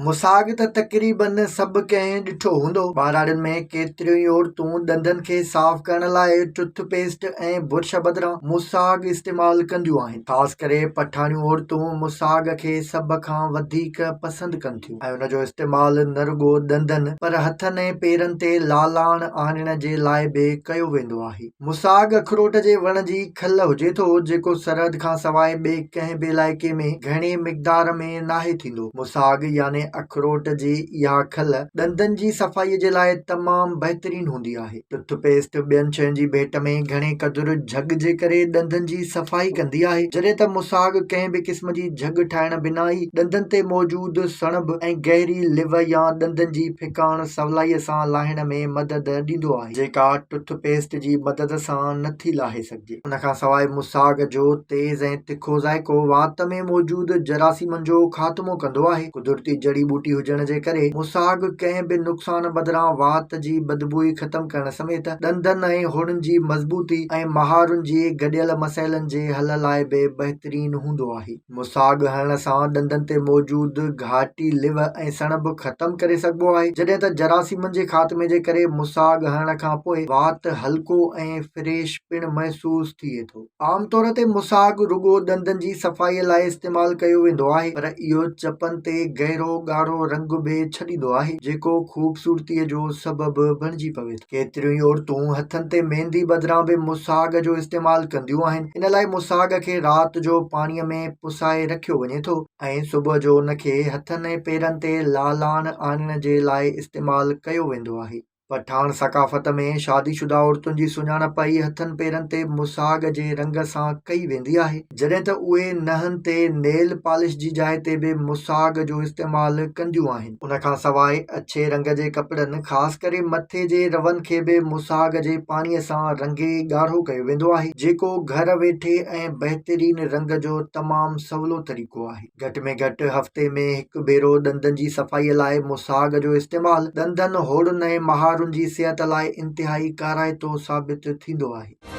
मुसाग त तक़रीबन सभु कंहिं ॾिठो हूंदो। ॿारड़ियुनि में केतिरियूं ई औरतूं ॾंदनि खे साफ़ करण लाइ टूथपेस्ट ऐं बुरश बदिरां मुसाग इस्तेमालु कंदियूं आहिनि। ख़ासि करे पठाणियूं औरतूं मुसाग खे सभ खां वधीक पसंदि कनि थियूं ऐं उन जो इस्तेमालु न रुॻो ॾंदनि पर हथनि ऐं पेरनि ते लालाण आणण जे लाइ बि कयो वेंदो आहे। मुसाग अखरोट जे वण जी खल हुजे थो, जेको सरहद खां सवाइ ॿिए कंहिं बि इलाइक़े में घणे मिक़दार में नाहे थींदो। मुसाग याने अखरोट जी इहा खल ॾंदनि जी सफ़ाईअ जे लाइ तमामु बहितरीन हूंदी आहे। टूथपेस्ट ॿियनि शयुनि जी भेट में घणे क़दुरु झग जे करे ॾंदनि जी सफ़ाई कंदी आहे, जॾहिं त मुसाग कंहिं बि क़िस्म जी झग ठाहिण बिना ई ॾंदनि ते मौजूदु सणभ ऐं गहरी लिव या ॾंदनि जी फिकाण सवलाईअ सां लाहिण में मदद ॾींदो आहे, जेका टूथपेस्ट जी मदद सां नथी लाहे सघिजे। उन खां सवाइ मुसाग जो तेज़ ऐं तिखो ज़ाइको वात में मौजूदु जरासीमनि जो ख़ात्मो कंदो आहे। कुदरती जड़ी बूटी हुजण जे करे मुसाग कंहिं बि नुक़सान बदिरां वात जी बदबूई ख़तम करण समेत ॾंदनि ऐं होड़नि जी मज़बूती ऐं महारुनि जी गॾियल मसइलनि जे हल लाइ बि बहितरीन हूंदो आहे। मुसाग हणण सां ॾंदनि ते मौजूदु घाटी लिव ऐं सणभ ख़तम करे सघिबो आहे, जॾहिं त जरासीमनि जे ख़ात्मे जे करे मुसाग हणण खां पोइ वात हल्को ऐं फ्रेश पिण महसूस थिए थो। आमतौर ते मुसाग रुॻो ॾंदनि जी सफ़ाईअ लाइ इस्तेमालु कयो वेंदो आहे, पर इहो चपनि ते गहरो ॻाढ़ो रंग बि छॾींदो आहे, जेको ख़ूबसूरतीअ जो सबबु बणिजी पवे थो। केतिरियूं ई औरतूं हथनि ते मेहंदी बदिरां बि मुसाग जो इस्तेमालु कंदियूं आहिनि। इन लाइ मुसाग खे राति जो पाणीअ में पुसाए रखियो वञे थो ऐं सुबुह जो उन खे हथनि ऐं पेरनि ते लालाण आणण जे लाइ इस्तेमालु कयो वेंदो आहे। पठाण सक़ाफ़त में शादीशुदा औरतुनि जी सुञाणप ई हथनि पेरनि ते मुसाग जे रंग सां कई वेंदी आहे, जॾहिं त उहे नहनि ते नेल पॉलिश जी जाइ ते बि मुसाग जो इस्तेमालु कंदियूं आहिनि। उन खां सवाइ अछे रंग जे कपिड़नि, ख़ासि करे मथे जे रवनि खे बि मुसाग जे पाणीअ सां रंगे ॻाढ़ो कयो वेंदो आहे, जेको घर वेठे ऐं बहितरीन रंग जो तमामु सवलो तरीक़ो आहे। घटि में घटि हफ़्ते में हिकु भेरो ॾंदनि जी सफ़ाईअ लाइ मुसाग जो इस्तेमालु ॾंदनि, होड़नि ऐं महारुनि जी सिहत लाइ इंतिहाई काराइतो साबित थींदो आहे।